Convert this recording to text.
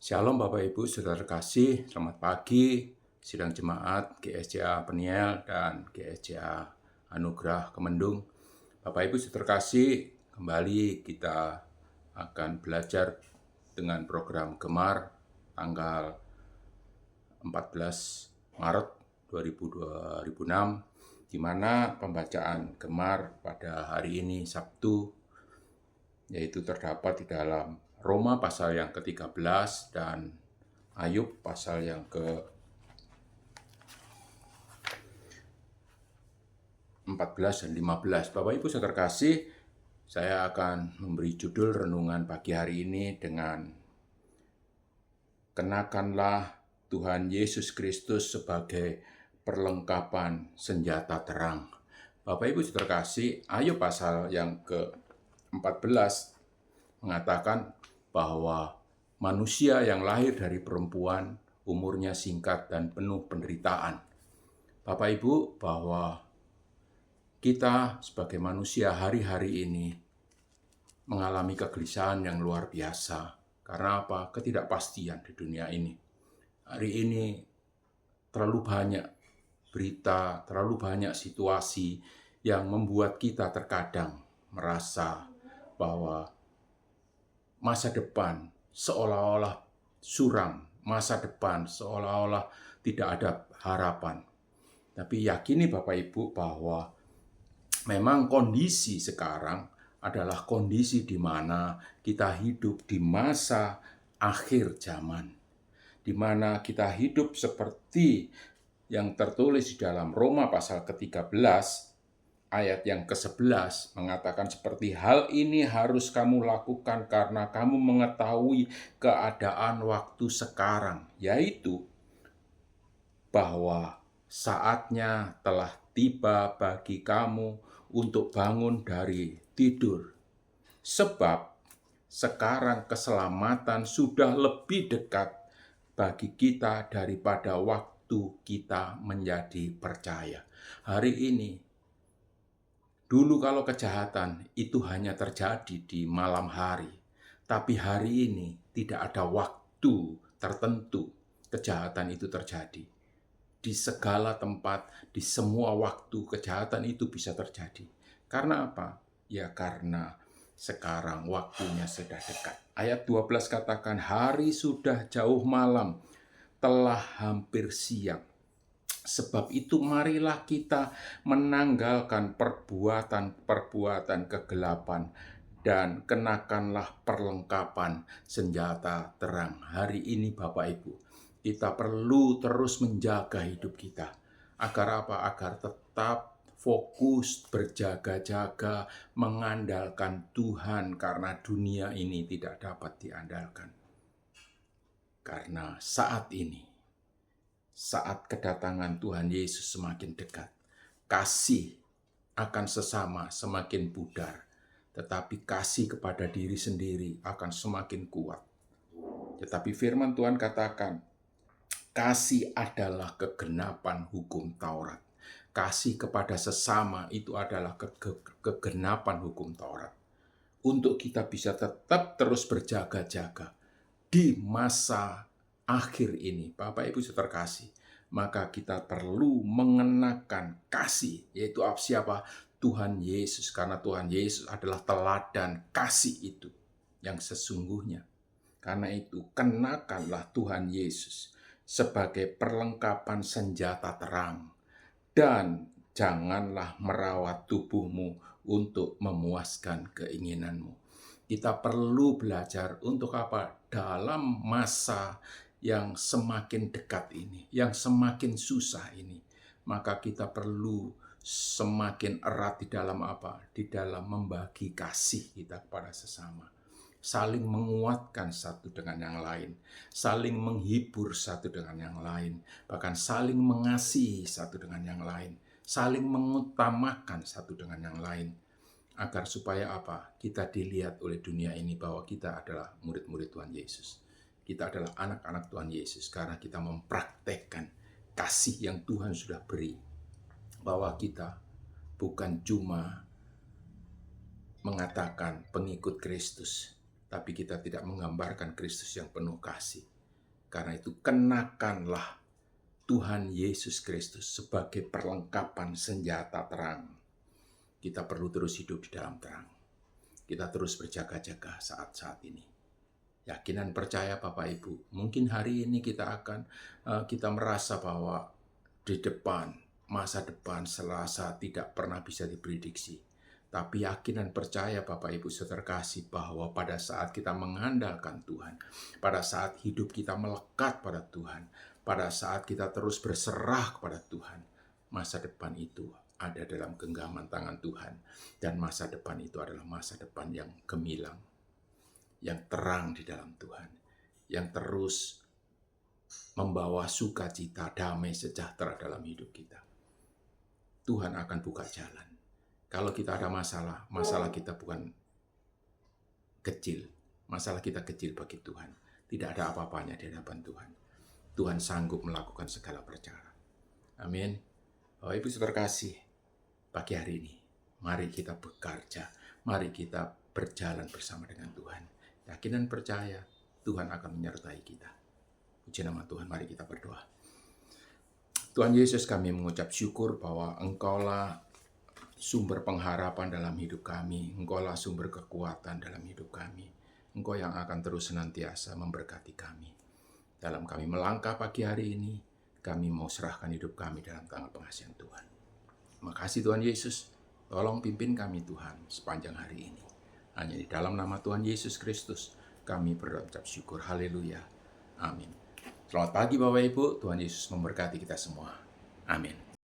Shalom Bapak Ibu Saudara terkasih, selamat pagi, sidang jemaat GSCA Peniel dan GSCA Anugerah Kemendung. Bapak Ibu Saudara terkasih, kembali kita akan belajar dengan program Gemar tanggal 14 Maret 2006, di mana pembacaan Gemar pada hari ini Sabtu yaitu terdapat di dalam Roma pasal yang ke-13 dan Ayub pasal yang ke-14 dan 15. Bapak Ibu saudara terkasih, saya akan memberi judul renungan pagi hari ini dengan Kenakanlah Tuhan Yesus Kristus sebagai perlengkapan senjata terang. Bapak Ibu saudara terkasih, Ayub pasal yang ke-14 mengatakan bahwa manusia yang lahir dari perempuan umurnya singkat dan penuh penderitaan. Bapak Ibu, bahwa kita sebagai manusia hari-hari ini mengalami kegelisahan yang luar biasa. Karena apa? Ketidakpastian di dunia ini. Hari ini terlalu banyak berita, terlalu banyak situasi yang membuat kita terkadang merasa bahwa masa depan seolah-olah suram, masa depan seolah-olah tidak ada harapan. Tapi yakini Bapak Ibu bahwa memang kondisi sekarang adalah kondisi di mana kita hidup di masa akhir zaman, di mana kita hidup seperti yang tertulis di dalam Roma pasal ke-13 ayat yang ke-11 mengatakan seperti hal ini harus kamu lakukan karena kamu mengetahui keadaan waktu sekarang, yaitu bahwa saatnya telah tiba bagi kamu untuk bangun dari tidur. Sebab sekarang keselamatan sudah lebih dekat bagi kita daripada waktu kita menjadi percaya. Hari ini, dulu kalau kejahatan itu hanya terjadi di malam hari, tapi hari ini tidak ada waktu tertentu kejahatan itu terjadi. Di segala tempat, di semua waktu kejahatan itu bisa terjadi. Karena apa? Ya karena sekarang waktunya sudah dekat. Ayat 12 katakan, hari sudah jauh malam, telah hampir siang. Sebab itu marilah kita menanggalkan perbuatan-perbuatan kegelapan dan kenakanlah perlengkapan senjata terang. Hari ini Bapak Ibu, kita perlu terus menjaga hidup kita. Agar apa? Agar tetap fokus, berjaga-jaga, mengandalkan Tuhan karena dunia ini tidak dapat diandalkan. Karena saat ini, saat kedatangan Tuhan Yesus semakin dekat, kasih akan sesama semakin pudar, tetapi kasih kepada diri sendiri akan semakin kuat. Tetapi firman Tuhan katakan, kasih adalah kegenapan hukum Taurat. Kasih kepada sesama itu adalah kegenapan hukum Taurat. Untuk kita bisa tetap terus berjaga-jaga di masa akhir ini, Bapak Ibu saudara terkasih, maka kita perlu mengenakan kasih, yaitu siapa? Tuhan Yesus, karena Tuhan Yesus adalah teladan kasih itu yang sesungguhnya. Karena itu, kenakanlah Tuhan Yesus sebagai perlengkapan senjata terang, dan janganlah merawat tubuhmu untuk memuaskan keinginanmu. Kita perlu belajar untuk apa? Dalam masa yang semakin dekat ini, yang semakin susah ini, maka kita perlu semakin erat di dalam apa? Di dalam membagi kasih kita kepada sesama. Saling menguatkan satu dengan yang lain, saling menghibur satu dengan yang lain, bahkan saling mengasihi satu dengan yang lain, saling mengutamakan satu dengan yang lain. Agar supaya apa? Kita dilihat oleh dunia ini bahwa kita adalah murid-murid Tuhan Yesus. Kita adalah anak-anak Tuhan Yesus karena kita mempraktekkan kasih yang Tuhan sudah beri. Bahwa kita bukan cuma mengatakan pengikut Kristus, tapi kita tidak menggambarkan Kristus yang penuh kasih. Karena itu kenakanlah Tuhan Yesus Kristus sebagai perlengkapan senjata terang. Kita perlu terus hidup di dalam terang. Kita terus berjaga-jaga saat-saat ini. Yakinan percaya Bapak Ibu, mungkin hari ini kita merasa bahwa di depan, masa depan Selasa tidak pernah bisa diprediksi. Tapi yakinan percaya Bapak Ibu saudara kasih bahwa pada saat kita mengandalkan Tuhan, pada saat hidup kita melekat pada Tuhan, pada saat kita terus berserah kepada Tuhan, masa depan itu ada dalam genggaman tangan Tuhan. Dan masa depan itu adalah masa depan yang gemilang, yang terang di dalam Tuhan, yang terus membawa sukacita, damai, sejahtera dalam hidup kita. Tuhan akan buka jalan. Kalau kita ada masalah kita bukan kecil. Masalah kita kecil bagi Tuhan. Tidak ada apa-apanya di hadapan Tuhan. Tuhan sanggup melakukan segala perkara. Amin. Bapak Ibu saudara kasih, pagi hari ini, mari kita bekerja. Mari kita berjalan bersama dengan Tuhan. Yakinan percaya, Tuhan akan menyertai kita. Puji nama Tuhan, mari kita berdoa. Tuhan Yesus, kami mengucap syukur bahwa Engkaulah sumber pengharapan dalam hidup kami. Engkaulah sumber kekuatan dalam hidup kami. Engkau yang akan terus senantiasa memberkati kami. Dalam kami melangkah pagi hari ini, kami mau serahkan hidup kami dalam tangan pengasihan Tuhan. Makasih Tuhan Yesus, tolong pimpin kami Tuhan sepanjang hari ini. Hanya di dalam nama Tuhan Yesus Kristus, kami berucap syukur. Haleluya. Amin. Selamat pagi Bapak Ibu, Tuhan Yesus memberkati kita semua. Amin.